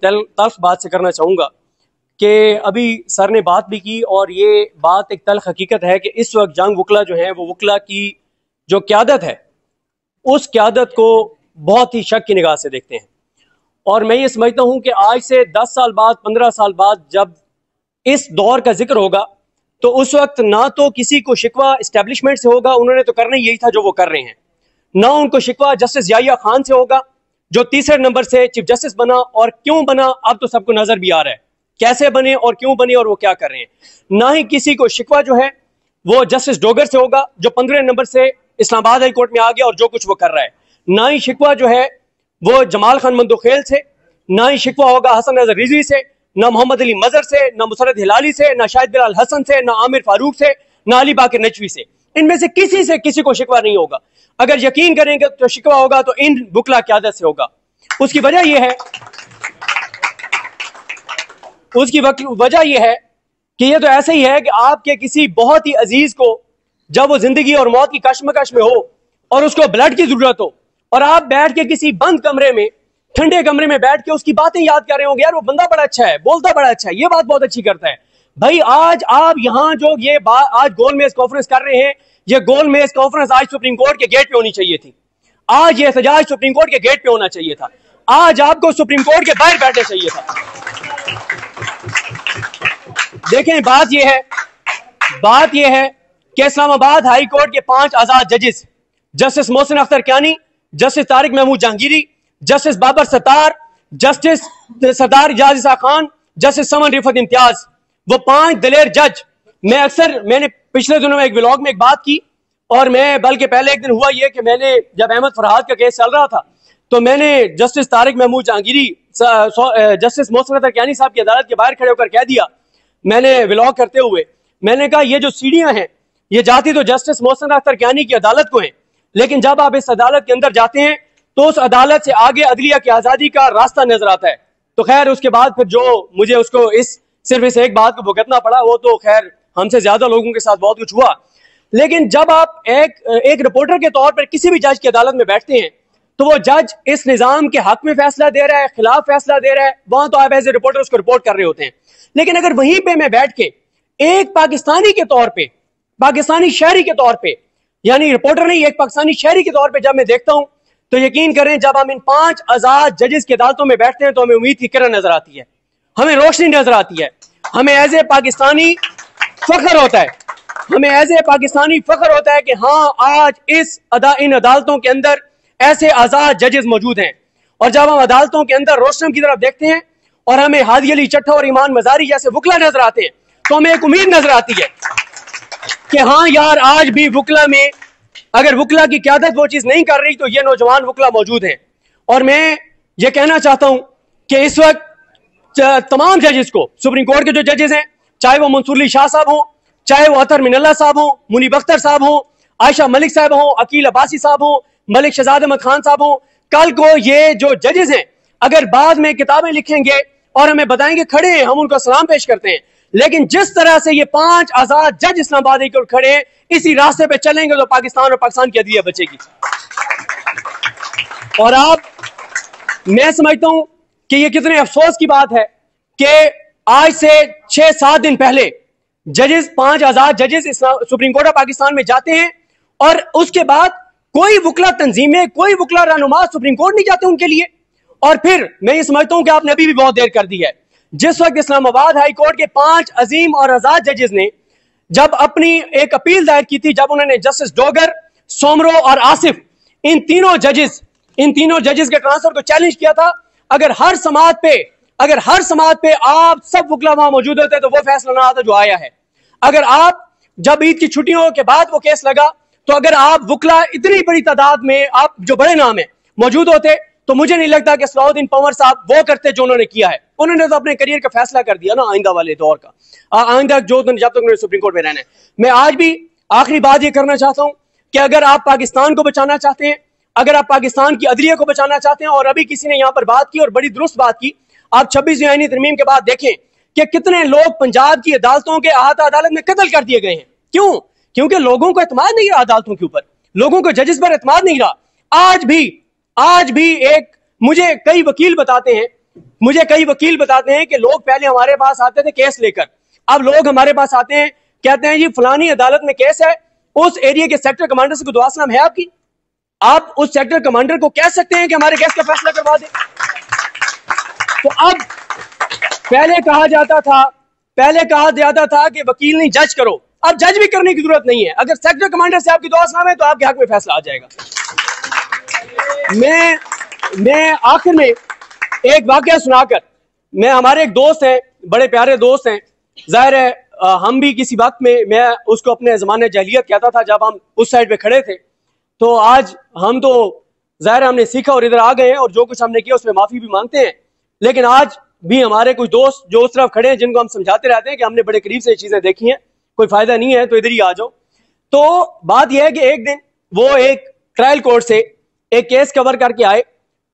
तल्ख बात से करना चाहूँगा कि अभी सर ने बात भी की और ये बात एक तल्ख हकीकत है कि इस वक्त जंग वकला जो है वो वकला की जो क़यादत है उस क़यादत को बहुत ही शक की निगाह से देखते हैं। और मैं ये समझता हूँ कि आज से 10 साल बाद 15 साल बाद जब इस दौर का जिक्र होगा तो उस वक्त ना तो किसी को शिकवा इस्टेब्लिशमेंट से होगा, उन्होंने तो करना यही था जो वो कर रहे हैं, ना उनको शिकवा जस्टिस याहिया खान से होगा जो तीसरे नंबर से चीफ जस्टिस बना। और क्यों बना अब तो सबको नजर भी आ रहा है, कैसे बने और क्यों बने और वो क्या कर रहे हैं। ना ही किसी को शिकवा जो है वो जस्टिस डोगर से होगा जो 15 नंबर से इस्लामाबाद हाई कोर्ट में आ गया और जो कुछ वो कर रहा है। ना ही शिकवा जो है वो जमाल खान मंदोखेल से, ना ही शिकवा होगा हसन नजर रिजवी से, ना मोहम्मद अली मजहर से, ना मुसरत हिलाली से, ना शाहिद बिलाल हसन से, ना आमिर फारूक से, ना अली बाकर नजवी से। इनमें से किसी को शिकवा नहीं होगा। अगर यकीन करेंगे तो शिकवा होगा तो इन वकला क़यादत से होगा। उसकी वजह यह है कि ये तो ऐसे ही है कि आपके किसी बहुत ही अजीज को जब वो जिंदगी और मौत की कश्मकश में हो और उसको ब्लड की जरूरत हो और आप बैठ के किसी बंद कमरे में, ठंडे कमरे में बैठ के उसकी बातें याद कर रहे होंगे, यार वो बंदा बड़ा अच्छा है, बोलता बड़ा अच्छा है, ये बात बहुत अच्छी करता है। भाई आज आप यहाँ जो ये बात आज गोल मेज कॉन्फ्रेंस कर रहे हैं, ये गोल मेज कॉन्फ्रेंस आज सुप्रीम कोर्ट के गेट पे होनी चाहिए थी। आज ये एहतजाज सुप्रीम कोर्ट के गेट पे होना चाहिए था। आज आपको सुप्रीम कोर्ट के बाहर बैठना चाहिए था। देखें बात यह है कि इस्लामाबाद हाई कोर्ट के 5 आजाद जजेस, justice Mohsin Akhtar Kiyani, justice Tariq Mahmood Jahangiri, justice Babar Sattar, justice Sardar Ejaz Isa Khan, justice Saman Rifat Imtiaz, वो 5 दलेर जज। मैंने पिछले दिनों में एक व्लॉग में एक बात की और मैं बल्कि पहले एक दिन हुआ ये कि मैंने जब अहमद फरहाद का केस चल रहा था तो मैंने जस्टिस तारिक महमूद जहांगीरी, जस्टिस मोहसिन अख्तर कियानी साहब की अदालत के बाहर खड़े होकर कह दिया, मैंने व्लॉग करते हुए मैंने कहा ये जो सीढ़ियां हैं ये जाती तो जस्टिस मोहसिन अख्तर कियानी की अदालत को है, लेकिन जब आप इस अदालत के अंदर जाते हैं तो उस अदालत से आगे अदलिया की आजादी का रास्ता नजर आता है। तो खैर उसके बाद फिर जो मुझे उसको सिर्फ इस एक बात को भुगतना पड़ा, वो तो खैर हमसे ज्यादा लोगों के साथ बहुत कुछ हुआ। लेकिन जब आप एक रिपोर्टर के तौर पर किसी भी जज की अदालत में बैठते हैं तो वो जज इस निजाम के हक में फैसला दे रहा है, खिलाफ फैसला दे रहा है, वहां तो आप एज ए रिपोर्टर उसको रिपोर्ट कर रहे होते हैं। लेकिन अगर वहीं पे मैं बैठ के एक पाकिस्तानी के तौर पे, पाकिस्तानी शहरी के तौर पे, यानी रिपोर्टर नहीं, एक पाकिस्तानी शहरी के तौर पे जब मैं देखता हूं तो यकीन करें जब हम इन 5 आजाद जजेस की अदालतों में बैठते हैं तो हमें उम्मीद की किरण नजर आती है, हमें रोशनी नजर आती है, हमें एज ए पाकिस्तानी फख्र होता है, हमें एज ए पाकिस्तानी फख्र होता है कि हाँ आज इन अदालतों के अंदर ऐसे आजाद जजेस मौजूद हैं। और जब हम अदालतों के अंदर रोशनम की तरफ देखते हैं और हमें हादी अली चट्टा और ईमान मजारी जैसे वकला नजर आते हैं तो हमें एक उम्मीद नजर आती है कि हाँ यार आज भी वकला में अगर वकला की क़यादत वो चीज नहीं कर रही तो ये नौजवान वकला मौजूद हैं। और मैं ये कहना चाहता हूं कि इस वक्त तमाम जजेस को, सुप्रीम कोर्ट के जो जजेस हैं, चाहे वो मंसूर अली शाह साहब हो, चाहे वो अतर मिनल्ला साहब हो, मुनीब अख्तर साहब हो, आयशा मलिक साहब हो, अकील अब्बासी साहब हो, मलिक शहजाद अहमद खान साहब हो, कल को ये जो जजेस हैं अगर बाद में किताबें लिखेंगे और हमें बताएंगे खड़े हैं, हम उनको सलाम पेश करते हैं। लेकिन जिस तरह से ये 5 आजाद जज इस्लामाबाद हाई कोर्ट खड़े हैं, इसी रास्ते पे चलेंगे तो पाकिस्तान और पाकिस्तान की अदलिया बचेगी। और मैं समझता हूं कि ये कितने अफसोस की बात है कि आज से 6-7 दिन पहले जजेस, 5 आजाद जजेस सुप्रीम कोर्ट ऑफ पाकिस्तान में जाते हैं और उसके बाद कोई वकला तंजीमें, कोई वकला रहनुमा सुप्रीम कोर्ट नहीं जाते उनके लिए। और फिर मैं ये समझता हूं कि आपने अभी भी बहुत देर कर दी है। जिस वक्त इस्लामाबाद हाई कोर्ट के 5 अजीम और आजाद जजेस ने जब अपनी एक अपील दायर की थी, जब उन्होंने जस्टिस डोगर, सोमरो और आसिफ, इन तीनों जजेस के ट्रांसफर को चैलेंज किया था, अगर हर समात पे आप सब वकला वहां मौजूद होते तो वो फैसला ना आता जो आया है। अगर आप जब ईद की छुट्टियों के बाद वो केस लगा तो अगर आप वकला इतनी बड़ी तादाद में, आप जो बड़े नाम है, मौजूद होते तो मुझे नहीं लगता कि सलाउद्दीन पंवर साहब वो करते जो उन्होंने किया है। उन्होंने तो अपने करियर का फैसला कर दिया ना आइंदा वाले दौर का, आइंदा जब तक उन्होंने सुप्रीम कोर्ट में रहना है। मैं आज भी आखिरी बात ये करना चाहता हूं कि अगर आप पाकिस्तान को बचाना चाहते हैं, अगर आप पाकिस्तान की अदलिया को बचाना चाहते हैं, और अभी किसी ने यहां पर बात की और बड़ी दुरुस्त बात की, आप 26वीं आईनी तरमीम के बाद देखें कि कितने लोग पंजाब की अदालतों के अहाता अदालत में कत्ल कर दिए गए हैं। क्यों? क्योंकि लोगों को एतमाद नहीं रहा अदालतों के ऊपर, लोगों को जजेस पर एतमाद नहीं रहा। आज भी एक मुझे कई वकील बताते हैं मुझे कई वकील बताते हैं कि लोग पहले हमारे पास आते थे केस लेकर, अब लोग हमारे पास आते हैं कहते हैं जी फलानी अदालत में केस है, उस एरिया के सेक्टर कमांडर से कोई दुआसलाम है आपकी, आप उस सेक्टर कमांडर को कह सकते हैं कि हमारे केस का फैसला करवा दें। तो अब पहले कहा जाता था कि वकील नहीं जज करो, अब जज भी करने की जरूरत नहीं है। अगर सेक्टर कमांडर से आपकी दुआसलाम है तो आपके हक में फैसला आ जाएगा। मैं आखिर में एक वाकया सुनाकर, मैं हमारे एक दोस्त हैं, बड़े प्यारे दोस्त हैं, जाहिर है हम भी किसी वक्त में, मैं उसको अपने जमाने जहलियत कहता था जब हम उस साइड पे खड़े थे, तो आज हम तो जाहिर हमने सीखा और इधर आ गए हैं और जो कुछ हमने किया उसमें माफी भी मांगते हैं। लेकिन आज भी हमारे कुछ दोस्त जो उस तरफ खड़े हैं जिनको हम समझाते रहते हैं कि हमने बड़े करीब से ये चीजें देखी हैं, कोई फायदा नहीं है तो इधर ही आ जाओ। तो बात यह है कि एक दिन वो एक ट्रायल कोर्ट से एक केस कवर करके आए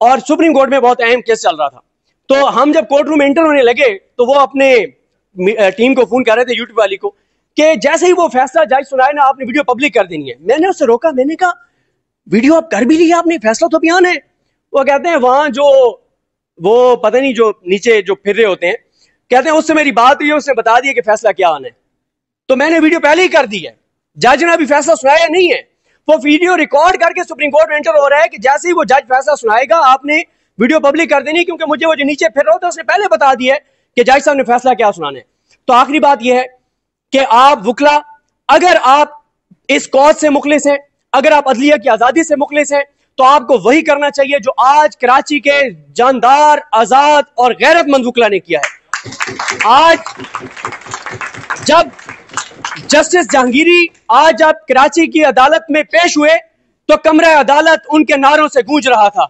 और सुप्रीम कोर्ट में बहुत अहम केस चल रहा था। तो हम जब कोर्ट रूम में एंटर होने लगे तो वो अपने टीम को फोन कर रहे थे, यूट्यूब वाली को, कि जैसे ही वो फैसला जज सुनाए ना आपने वीडियो पब्लिक कर देनी है। मैंने उससे रोका, मैंने कहा वीडियो आप कर भी लिया आपने, फैसला तो बयान है। वो कहते हैं वहां जो वो पता नहीं जो नीचे जो फिर रहे होते हैं, कहते हैं उससे मेरी बात हुई है, उसने बता दिया कि फैसला क्या आना है। तो मैंने वीडियो पहले ही कर दी है, जज ने अभी फैसला सुनाया नहीं है, वो वीडियो रिकॉर्ड करके सुप्रीम कोर्ट में एंटर हो रहा है कि जैसे ही वो जज फैसला सुनाएगा आपने वीडियो पब्लिक कर देनी, क्योंकि मुझे वो जो नीचे फिर रहा होता है उसने पहले बता दिया है कि जज साहब ने फैसला क्या सुनाना है। तो आखिरी बात यह है कि आप वकला, अगर आप इस कॉज से मुखलिस हैं, अगर आप अदलिया की आजादी से मुखलिस हैं, तो आपको वही करना चाहिए जो आज कराची के जानदार, आजाद और गैरतमंद वकला ने किया है। आज जब जस्टिस जहांगीरी आज आप कराची की अदालत में पेश हुए तो कमरा अदालत उनके नारों से गूंज रहा था।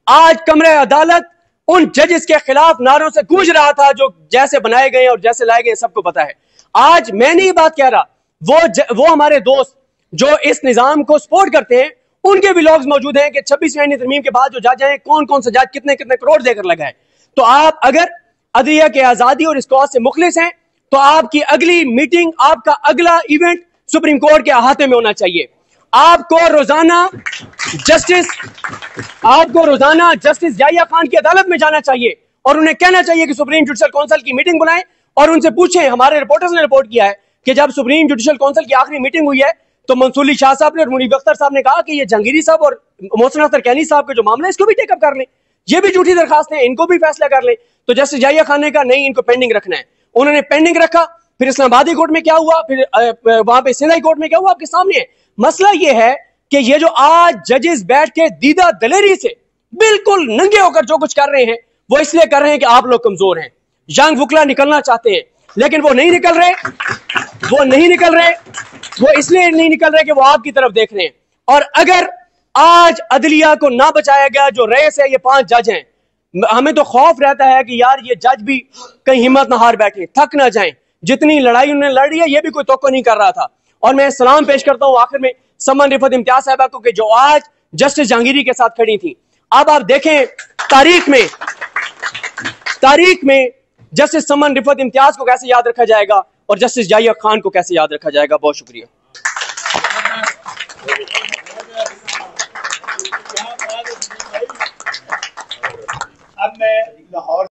आज कमरा अदालत उन जजेस के खिलाफ नारों से गूंज रहा था जो जैसे बनाए गए और जैसे लाए गए सबको पता है। आज मैं नहीं बात कह रहा, वो हमारे दोस्त जो इस निजाम को सपोर्ट करते हैं उनके व्लॉग्स मौजूद हैं कि 26वीं तरमीम के बाद जो जज हैं कौन कौन से जज कितने कितने करोड़ देकर लगाए। तो आप अगर अदलिया के आजादी और इस कॉज से मुखलिस हैं तो आपकी अगली मीटिंग, आपका अगला इवेंट सुप्रीम कोर्ट के अहाते में होना चाहिए। आपको रोजाना जस्टिस याहिया खान की अदालत में जाना चाहिए और उन्हें कहना चाहिए कि सुप्रीम जुडिशल काउंसिल की मीटिंग बुलाएं और उनसे पूछें। हमारे रिपोर्टर्स ने रिपोर्ट किया है कि जब सुप्रीम जुडिशल काउंसिल की आखिरी मीटिंग हुई है तो मंसूर अली शाह साहब ने और मुनीब अख्तर साहब ने कहा कि ये जहांगीरी साहब और मोहसिन अख्तर कैनी साहब का जो मामला है इसको भी टेकअप कर लें, ये भी झूठी दरखास्त है, इनको भी फैसला कर लें। तो जस्टिस याहिया खान ने कहा नहीं, इनको पेंडिंग रखना है। उन्होंने पेंडिंग रखा, फिर इस्लामाबादी कोर्ट में क्या हुआ, फिर वहां पे सिंध हाई कोर्ट में क्या हुआ, आपके सामने है। मसला ये है कि ये जो आज जजेस बैठ के दीदा दलेरी से बिल्कुल नंगे होकर जो कुछ कर रहे हैं वो इसलिए कर रहे हैं कि आप लोग कमजोर हैं। यंग वकला निकलना चाहते हैं लेकिन वो नहीं निकल रहे, वो इसलिए नहीं निकल रहे कि वो आपकी तरफ देख रहे हैं। और अगर आज अदलिया को ना बचाया गया, जो रईस है, ये 5 जज हैं, हमें तो खौफ रहता है कि यार ये जज भी कहीं हिम्मत ना हार बैठे, थक ना जाएं। जितनी लड़ाई उन्होंने लड़ी है ये भी कोई तोक्को नहीं कर रहा था। और मैं सलाम पेश करता हूं आखिर में समन रिफत इम्तियाज साहबा को कि जो आज जस्टिस जहांगीरी के साथ खड़ी थी। अब आप देखें तारीख में जस्टिस समन रिफत इम्तियाज को कैसे याद रखा जाएगा और जस्टिस याहिया खान को कैसे याद रखा जाएगा। बहुत शुक्रिया। अब मैं लाहौर